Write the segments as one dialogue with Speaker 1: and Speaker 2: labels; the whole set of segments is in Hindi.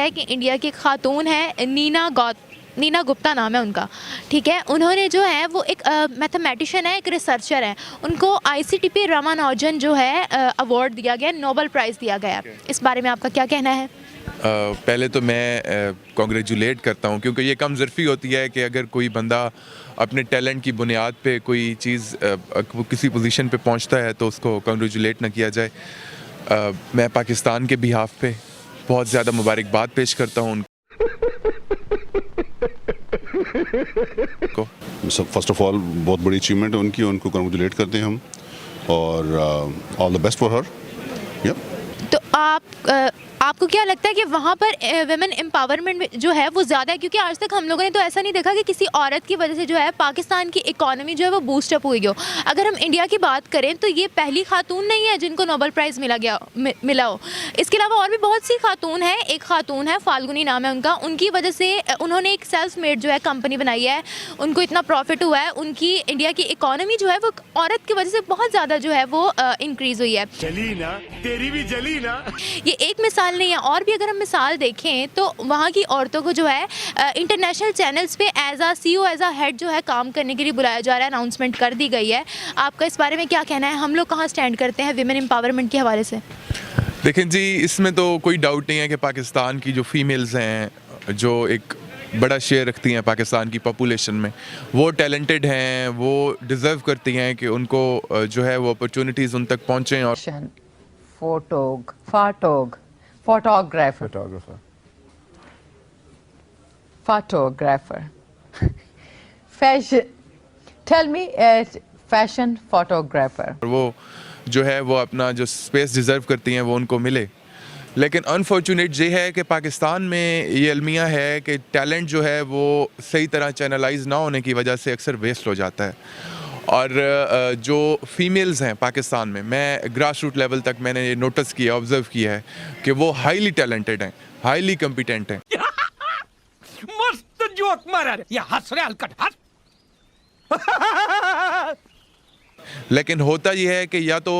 Speaker 1: है कि इंडिया की एक खातून है नीना गुप्ता नाम है उनका, ठीक है। उन्होंने जो है वो एक मैथमेटिशियन है, एक रिसर्चर है। उनको ICTP रामानुजन जो है अवार्ड दिया गया, नोबेल प्राइज़ दिया गया। इस बारे में आपका क्या कहना है?
Speaker 2: पहले तो मैं कॉन्ग्रेचुलेट करता हूँ, क्योंकि ये कम ज़रफ़ी होती है कि अगर कोई बंदा अपने टैलेंट की बुनियाद पे कोई चीज़ वो किसी पोजीशन पे पहुँचता है तो उसको कॉन्ग्रेचुलेट ना किया जाए। मैं पाकिस्तान के बिहाफ पे बहुत ज़्यादा मुबारकबाद पेश करता हूँ उनको।
Speaker 3: फर्स्ट ऑफ ऑल बहुत बड़ी अचीवमेंट है उनकी, उनको कॉन्ग्रेचुलेट करते हैं हम, और all the best for her.
Speaker 1: तो आपको क्या लगता है कि वहाँ पर वेमेन एम्पावरमेंट जो है वो ज़्यादा है? क्योंकि आज तक हम लोगों ने तो ऐसा नहीं देखा कि किसी औरत की वजह से जो है पाकिस्तान की इकोनॉमी जो है वो बूस्टअप हुई हो। अगर हम इंडिया की बात करें तो ये पहली खातून नहीं है जिनको नोबेल प्राइज़ मिला हो। इसके अलावा और भी बहुत सी खातून है। एक खातून है, फाल्गुनी नाम है उनका, उनकी वजह से उन्होंने एक सेल्फ मेड जो है कंपनी बनाई है, उनको इतना प्रॉफिट हुआ है। उनकी इंडिया की इकोनॉमी जो है वो औरत की वजह से बहुत ज़्यादा जो है वो इंक्रीज़ हुई है।
Speaker 4: जली ना, तेरी भी जली ना।
Speaker 1: ये एक मिसाल नहीं है, और भी अगर हम मिसाल देखें तो वहाँ की औरतों को जो है इंटरनेशनल चैनल्स पे एज आ CEO, एज आ हेड जो है काम करने के लिए बुलाया जा रहा है, अनाउंसमेंट कर दी गई है। आपका इस बारे में क्या कहना है? हम लोग कहाँ स्टैंड करते हैं विमेन एम्पावरमेंट के हवाले से?
Speaker 2: देखें जी, इसमें तो कोई डाउट नहीं है कि पाकिस्तान की जो फीमेल्स हैं, जो एक बड़ा शेयर रखती हैं पाकिस्तान की पॉपुलेशन में, वो टैलेंटेड हैं, वो डिज़र्व करती हैं कि उनको जो है वो अपॉर्चुनिटीज़ उन तक पहुँचें। और
Speaker 5: photographer fashion photographer
Speaker 2: वो जो है वो अपना जो स्पेस डिज़र्व करती हैं वो उनको मिले। लेकिन अनफॉर्चुनेट ये है कि पाकिस्तान में ये अलमिया है कि टैलेंट जो है वो सही तरह चैनलाइज ना होने की वजह से अक्सर वेस्ट हो जाता है। और जो फीमेल्स हैं पाकिस्तान में, मैं ग्रास रूट लेवल तक मैंने ये नोटिस किया, ऑब्ज़र्व किया है कि वो हाईली टैलेंटेड हैं, हाईली कम्पिटेंट हैं।
Speaker 4: मस्त जोक मारा रे, ये हंस रहे हलकट हंस।
Speaker 2: लेकिन होता ये है कि या तो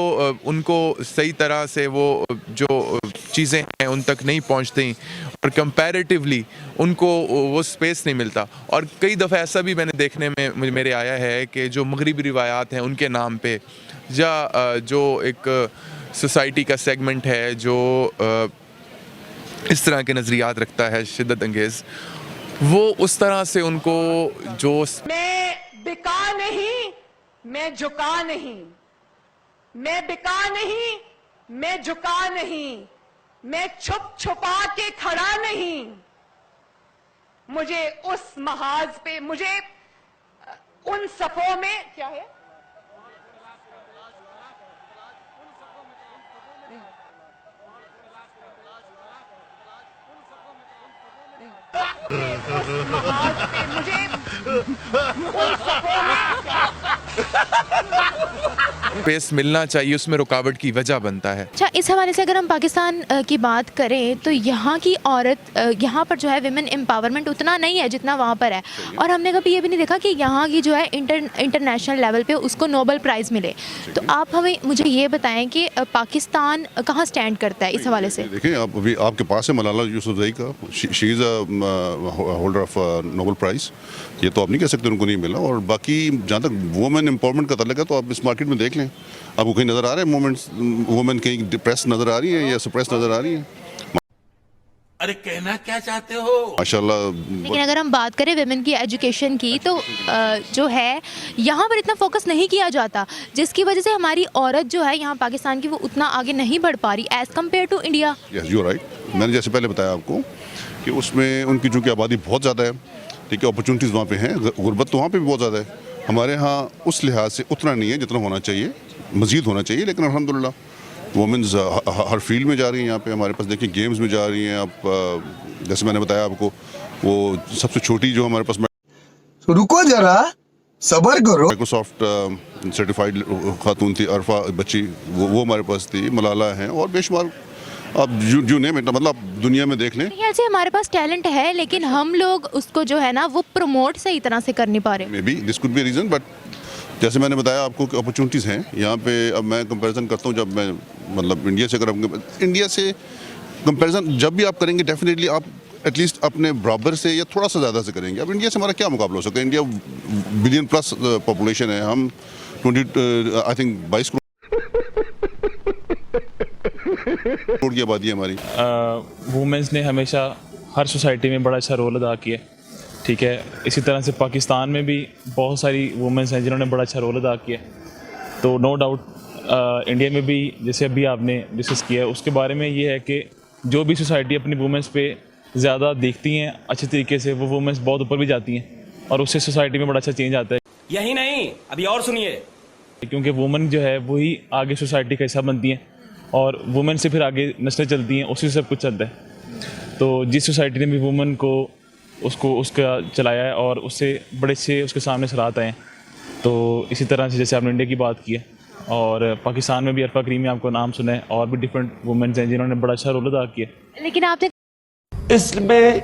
Speaker 2: उनको सही तरह से वो जो चीज़ें हैं उन तक नहीं पहुंचती, और कंपैरेटिवली उनको वो स्पेस नहीं मिलता। और कई दफ़ा ऐसा भी मैंने देखने में मेरे आया है कि जो मगरिबी रिवायात हैं उनके नाम पे, या जो एक सोसाइटी का सेगमेंट है जो इस तरह के नज़रियात रखता है शिद्दत अंगेज़, वो उस तरह से उनको जो
Speaker 6: मैं बिका नहीं, मैं झुका नहीं, मैं बिका नहीं, मैं झुका नहीं, मैं छुप छुपा के खड़ा नहीं। मुझे उस महाज पे, मुझे उन सफों में क्या है, उस महाज पे मुझे उन सफों में
Speaker 2: स्पेस मिलना चाहिए, उसमें रुकावट की वजह बनता है।
Speaker 1: अच्छा, इस हवाले से अगर हम पाकिस्तान की बात करें तो यहाँ की औरत, यहाँ पर जो है विमेन एम्पावरमेंट उतना नहीं है जितना वहाँ पर है। और हमने कभी ये भी नहीं देखा कि यहाँ की जो है इंटरनेशनल लेवल पे उसको नोबेल प्राइज़ मिले। तो आप हमें मुझे ये बताएं कि पाकिस्तान कहाँ स्टैंड करता है इस हवाले से?
Speaker 3: देखिए, आप अभी आपके पास है मलाला यूसुफजई का, she is a holder of Nobel prize. ये तो आप नहीं कह सकते उनको नहीं मिला। और बाकी जहाँ तक वुमेन एम्पावरमेंट का ताल्लुक है तो आप इस मार्केट में देख लें, आपको कहीं नज़र आ रहे हैं मोमेंट्स, वुमेन कहीं डिप्रेस नज़र आ रही है या सप्रेस नज़र आ रही है?
Speaker 4: अरे कहना क्या चाहते हो?
Speaker 3: माशाल्लाह।
Speaker 1: लेकिन अगर हम बात करें विमेन की एजुकेशन की तो जो है यहाँ पर इतना फोकस नहीं किया जाता, जिसकी वजह से हमारी औरत जो है यहाँ पाकिस्तान की वो उतना आगे नहीं बढ़ पा रही as compare to India.
Speaker 3: Yes, you right. मैंने जैसे पहले बताया आपको कि उसमें उनकी चूँकि आबादी बहुत ज़्यादा है, ठीक है, अपॉर्चुनिटीज़ वहाँ पे हैं, गुर्बत तो वहाँ पे भी बहुत ज़्यादा है। हमारे यहाँ उस लिहाज से उतना नहीं है जितना होना चाहिए, मज़ीद होना चाहिए। लेकिन अल्हम्दुलिल्लाह वुमेन्स हर फील्ड में जा रही हैं। यहाँ पे हमारे पास देखिए गेम्स में जा रही हैं। आप जैसे मैंने बताया आपको, वो सबसे छोटी जो हमारे पास,
Speaker 7: रुको जरा सबर करो,
Speaker 3: माइक्रोसॉफ्ट सर्टिफाइड खातून थी, अरफा बच्ची, वो हमारे पास थी, मलाला हैं, और बेशुमार आप जो नेम इट, मतलब दुनिया में देख लें।
Speaker 1: से हमारे पास टैलेंट है लेकिन हम लोग उसको जो है ना वो प्रमोट सही तरह से कर नहीं पा रहे।
Speaker 3: May be this could be reason, but जैसे मैंने बताया आपको कि अपॉर्चुनिटीज़ हैं यहाँ पे। अब मैं कंपैरिजन करता हूँ, जब मैं मतलब इंडिया से, अगर इंडिया से कंपैरिजन जब भी आप करेंगे डेफिनेटली आप एटलीस्ट अपने बराबर से या थोड़ा सा ज़्यादा से करेंगे। अब इंडिया से हमारा क्या मुकाबला हो सकता है? इंडिया बिलियन प्लस पॉपुलेशन है, हम 22 करोड़ की आबादी है हमारी।
Speaker 8: वुमेंस ने हमेशा हर सोसाइटी में बड़ा अच्छा रोल अदा किया, ठीक है। इसी तरह से पाकिस्तान में भी बहुत सारी वुमेंस हैं जिन्होंने बड़ा अच्छा रोल अदा किया। तो नो डाउट इंडिया में भी जैसे अभी आपने डिस्कस किया है उसके बारे में ये है कि जो भी सोसाइटी अपनी वुमेंस पे ज़्यादा देखती हैं अच्छे तरीके से, वो वुमेंस बहुत ऊपर भी जाती हैं और उससे सोसाइटी में बड़ा अच्छा चेंज आता है।
Speaker 4: यही नहीं, अभी और सुनिए।
Speaker 8: क्योंकि वुमेन जो है वही आगे सोसाइटी का हिस्सा बनती हैं और वुमेन से फिर आगे नस्लें चलती हैं, उसी से सब कुछ चलता है। तो जिस सोसाइटी ने भी वुमेन को उसका चलाया है और उससे बड़े अच्छे उसके सामने सराहत आए हैं। तो इसी तरह से जैसे आपने इंडिया की बात की है और पाकिस्तान में भी अरफा करीमी आपको नाम सुना है और भी डिफरेंट वुमेन्स हैं जिन्होंने बड़ा अच्छा रोल अदा किया।
Speaker 1: लेकिन आपने
Speaker 9: इसमें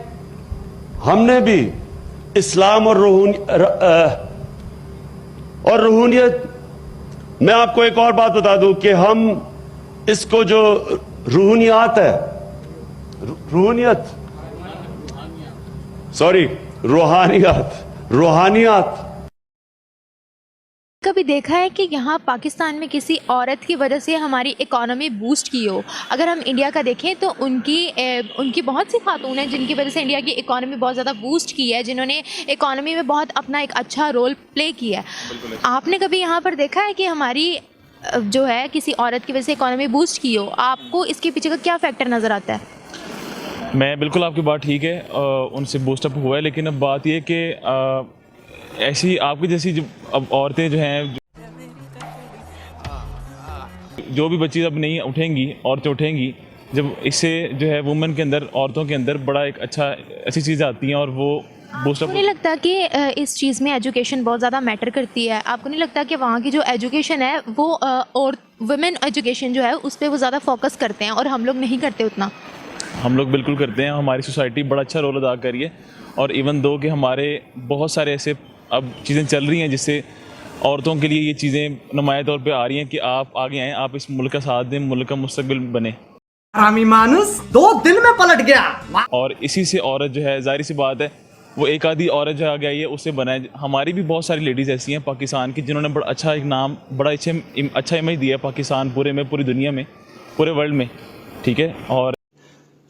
Speaker 9: हमने भी इस्लाम और रूहानियत, मैं आपको एक और बात बता दूं कि हम इसको जो रूहानियत है, रूहानियत
Speaker 1: कभी देखा है कि यहाँ पाकिस्तान में किसी औरत की वजह से हमारी इकोनॉमी बूस्ट की हो? अगर हम इंडिया का देखें तो उनकी बहुत सी खातून हैं जिनकी वजह से इंडिया की इकोनॉमी बहुत ज़्यादा बूस्ट की है, जिन्होंने इकोनॉमी में बहुत अपना एक अच्छा रोल प्ले किया है। आपने कभी यहाँ पर देखा है कि हमारी जो है किसी औरत की वजह से इकोनॉमी बूस्ट की हो? आपको इसके पीछे का क्या फैक्टर नज़र आता है?
Speaker 8: मैं बिल्कुल आपकी बात ठीक है, उनसे बूस्टअप हुआ है, लेकिन अब बात ये कि ऐसी आपकी जैसी जो अब औरतें जो हैं, जो भी बच्ची अब नहीं उठेंगी, औरतें उठेंगी, जब इससे जो है वुमेन के अंदर, औरतों के अंदर बड़ा एक अच्छी चीज़ आती हैं और वो बूस्टअप।
Speaker 1: आपको नहीं लगता कि इस चीज़ में एजुकेशन बहुत ज़्यादा मैटर करती है? आपको नहीं लगता कि वहाँ की जो एजुकेशन है वो और वुमेन एजुकेशन जो है उस पर वो ज़्यादा फोकस करते हैं और हम लोग नहीं करते उतना?
Speaker 8: हम लोग बिल्कुल करते हैं, हमारी सोसाइटी बड़ा अच्छा रोल अदा कर रही है और इवन दो कि हमारे बहुत सारे ऐसे अब चीज़ें चल रही हैं जिससे औरतों के लिए ये चीज़ें नुमाया तौर पे आ रही हैं कि आप आगे आएँ, आप इस मुल्क का साथ दें, मुल्क का मुस्तकबिल बने।
Speaker 4: हरामी मानुस 2 दिन में पलट गया।
Speaker 8: और इसी से औरत जो है, जाहिर सी बात है, वो एक आधी औरत जो आगे आई है उससे बना है। हमारी भी बहुत सारी लेडीज़ ऐसी हैं पाकिस्तान की जिन्होंने बड़ा अच्छा एक नाम, बड़ा अच्छा इमेज दिया है पाकिस्तान पूरे में, पूरी दुनिया में, पूरे वर्ल्ड में, ठीक है। और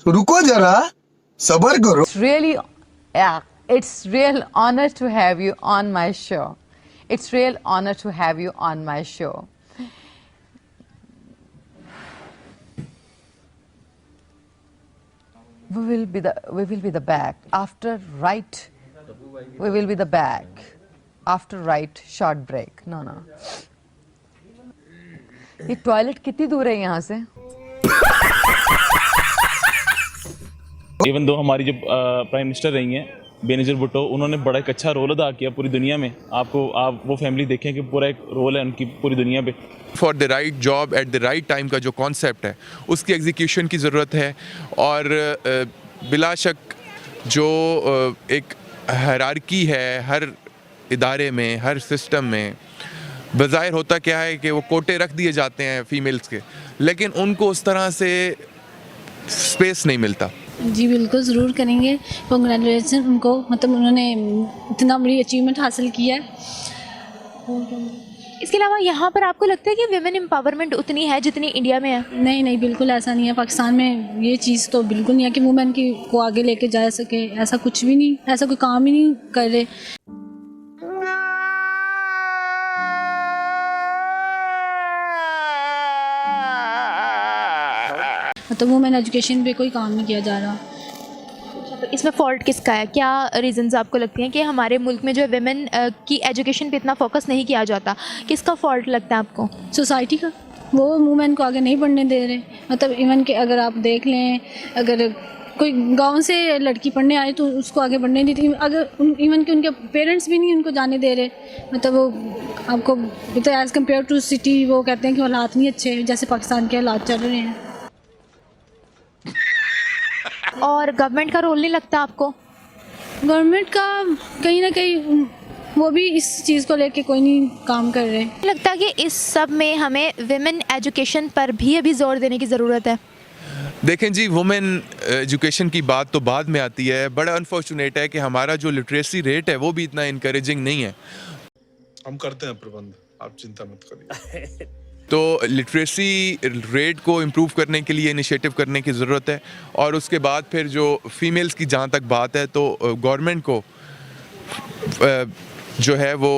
Speaker 7: रुको जरा, सबर करो।
Speaker 5: It's real honor to have you on my show. It's real honor to have you on my show. We will be the back after right. We will be the back after right short break. No. ये टॉयलेट कितनी दूर है यहाँ से?
Speaker 8: इवन दो हमारी जो प्राइम मिनिस्टर रही हैं बेनज़ीर भुट्टो, उन्होंने बड़ा एक अच्छा रोल अदा किया पूरी दुनिया में। आप वो फैमिली देखें कि पूरा एक रोल है उनकी पूरी दुनिया पे।
Speaker 2: For the right job at the right time का जो कॉन्सेप्ट है उसकी एग्जीक्यूशन की ज़रूरत है। और बिलाशक जो एक हायरार्की है हर इदारे में, हर सिस्टम में, बज़ाहिर होता क्या है कि वो कोटे रख दिए जाते हैं फीमेल्स के, लेकिन उनको उस तरह से स्पेस नहीं मिलता।
Speaker 10: जी बिल्कुल ज़रूर करेंगे, कांग्रेचुलेसन उनको, मतलब उन्होंने इतना बड़ी अचीवमेंट हासिल किया है।
Speaker 1: इसके अलावा यहाँ पर आपको लगता है कि विमेन एम्पावरमेंट उतनी है जितनी इंडिया में है?
Speaker 10: नहीं, बिल्कुल ऐसा नहीं है। पाकिस्तान में ये चीज़ तो बिल्कुल नहीं है कि वुमेन को आगे लेके जा सके, ऐसा कुछ भी नहीं, ऐसा कोई काम ही नहीं कर रहे। तो वुमेन एजुकेशन पे कोई काम नहीं किया जा रहा।
Speaker 1: तो इसमें फॉल्ट किसका है? क्या रीजंस आपको लगती हैं कि हमारे मुल्क में जो विमेन की एजुकेशन पे इतना फोकस नहीं किया जाता? किसका फॉल्ट लगता है आपको?
Speaker 10: सोसाइटी का, वो वुमेन को आगे नहीं बढ़ने दे रहे। मतलब इवन के अगर आप देख लें, अगर कोई गांव से लड़की पढ़ने आए तो उसको आगे बढ़ने नहीं देती। अगर इवन के उनके पेरेंट्स भी नहीं उनको जाने दे रहे। मतलब वो आपको तो एज़ कम्पेयर टू सिटी वो कहते हैं कि हालात नहीं अच्छे, जैसे पाकिस्तान के हालात चल रहे हैं।
Speaker 1: और गवर्नमेंट का रोल नहीं लगता आपको?
Speaker 10: गवर्नमेंट का कहीं ना कहीं वो भी इस चीज़ को लेके कोई नहीं काम कर रहे।
Speaker 1: लगता है कि इस सब में हमें विमेन एजुकेशन पर भी अभी जोर देने की ज़रूरत है।
Speaker 2: देखें जी, वुमेन एजुकेशन की बात तो बाद में आती है। बड़ा अनफॉर्चुनेट है कि हमारा जो लिटरेसी रेट है वो भी इतना इनकरेजिंग नहीं है।
Speaker 11: हम करते हैं प्रबंध, आप चिंता मत करिए।
Speaker 2: तो लिटरेसी रेट को इम्प्रूव करने के लिए इनिशिएटिव करने की ज़रूरत है। और उसके बाद फिर जो फीमेल्स की जहाँ तक बात है, तो गवर्नमेंट को जो है वो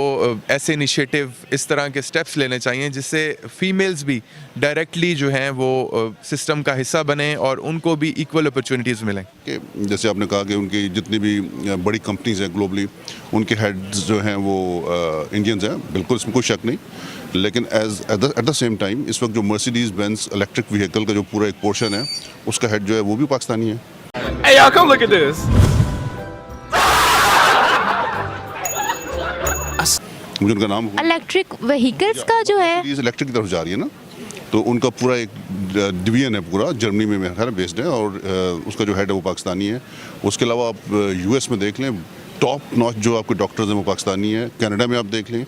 Speaker 2: ऐसे इनिशिएटिव, इस तरह के स्टेप्स लेने चाहिए जिससे फीमेल्स भी डायरेक्टली जो हैं वो सिस्टम का हिस्सा बने और उनको भी इक्वल अपॉर्चुनिटीज़ मिलें।
Speaker 3: कि जैसे आपने कहा कि उनकी जितनी भी बड़ी कंपनीज हैं ग्लोबली, उनके हेड्स जो हैं वो इंडियंस हैं, बिल्कुल इसमें कोई शक नहीं। लेकिन एट द सेम टाइम इस वक्त जो मर्सिडीज बेंज इलेक्ट्रिक व्हीकल का जो पूरा एक पोर्शन है, उसका हेड जो है वो भी पाकिस्तानी है।
Speaker 4: Hey, y'all, come look at this.
Speaker 3: मुझे उनका नाम
Speaker 1: इलेक्ट्रिक व्हीकल्स का जो है
Speaker 3: इलेक्ट्रिक की तरफ जा रही है ना, तो उनका पूरा एक डिवीजन है पूरा जर्मनी में मेरा ख्याल बेस्ड है, और उसका जो हेड है वो पाकिस्तानी है। उसके अलावा आप यूएस में देख लें, टॉप नॉच जो आपके डॉक्टर्स हैं वो पाकिस्तानी है। कनाडा में आप देख लें,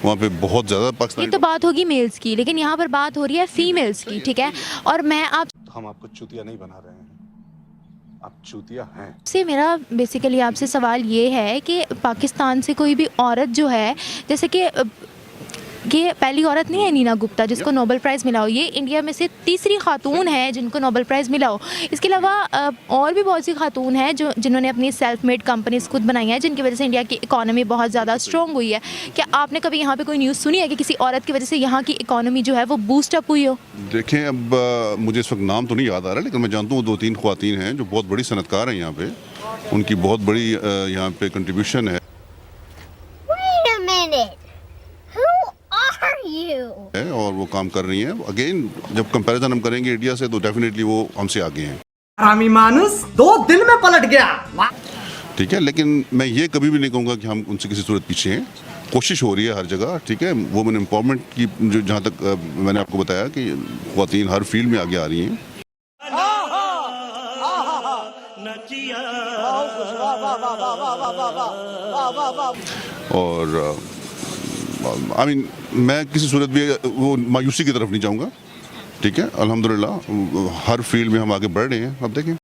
Speaker 3: वहाँ पे बहुत ज़्यादा पाकिस्तानी।
Speaker 1: ये तो बात होगी मेल्स की, लेकिन यहाँ पर बात हो रही है फीमेल्स की, ठीक है। और मैं
Speaker 11: हम आपको चूतिया नहीं बना रहे हैं, आप चूतिया हैं।
Speaker 1: से मेरा बेसिकली आपसे सवाल ये है कि पाकिस्तान से कोई भी औरत जो है, जैसे कि ये पहली औरत नहीं है नीना गुप्ता जिसको नोबेल प्राइज़ मिला हो, ये इंडिया में से तीसरी खातून है जिनको नोबेल प्राइज़ मिला हो। इसके अलावा और भी बहुत सी खातून हैं जो जिन्होंने अपनी सेल्फ मेड कंपनीज खुद बनाई हैं, जिनकी वजह से इंडिया की इकॉनमी बहुत ज़्यादा स्ट्रॉन्ग हुई है। क्या आपने कभी यहाँ पे कोई न्यूज़ सुनी है कि किसी औरत की वजह से यहाँ की इकॉनमी जो है वो बूस्ट अप हुई हो?
Speaker 3: देखें, अब मुझे इस वक्त नाम तो नहीं याद आ रहा, लेकिन मैं जानता हूँ 2-3 ख्वातीन हैं जो बहुत बड़ी सनतकार हैं यहाँ पे, उनकी बहुत बड़ी यहाँ पे कंट्रीब्यूशन है। और वो काम कर रही हैं। अगेन जब कंपैरिजन हम करेंगे इंडिया से, तो डेफिनेटली वो हमसे आगे हैं।
Speaker 4: हरामी मानुस 2 दिन में पलट गया।
Speaker 3: ठीक है, लेकिन मैं ये कभी भी नहीं कहूँगा कि हम उनसे किसी सूरत पीछे हैं। कोशिश हो रही है हर जगह, ठीक है। वुमेन एम्पावरमेंट की जो जहाँ तक मैंने आपको बताया कि ख्वातीन हर फील्ड में आगे आ रही हैं। और आई मीन मैं किसी सूरत भी वो मायूसी की तरफ नहीं जाऊँगा, ठीक है। अल्हम्दुलिल्लाह हर फील्ड में हम आगे बढ़ रहे हैं। अब देखें।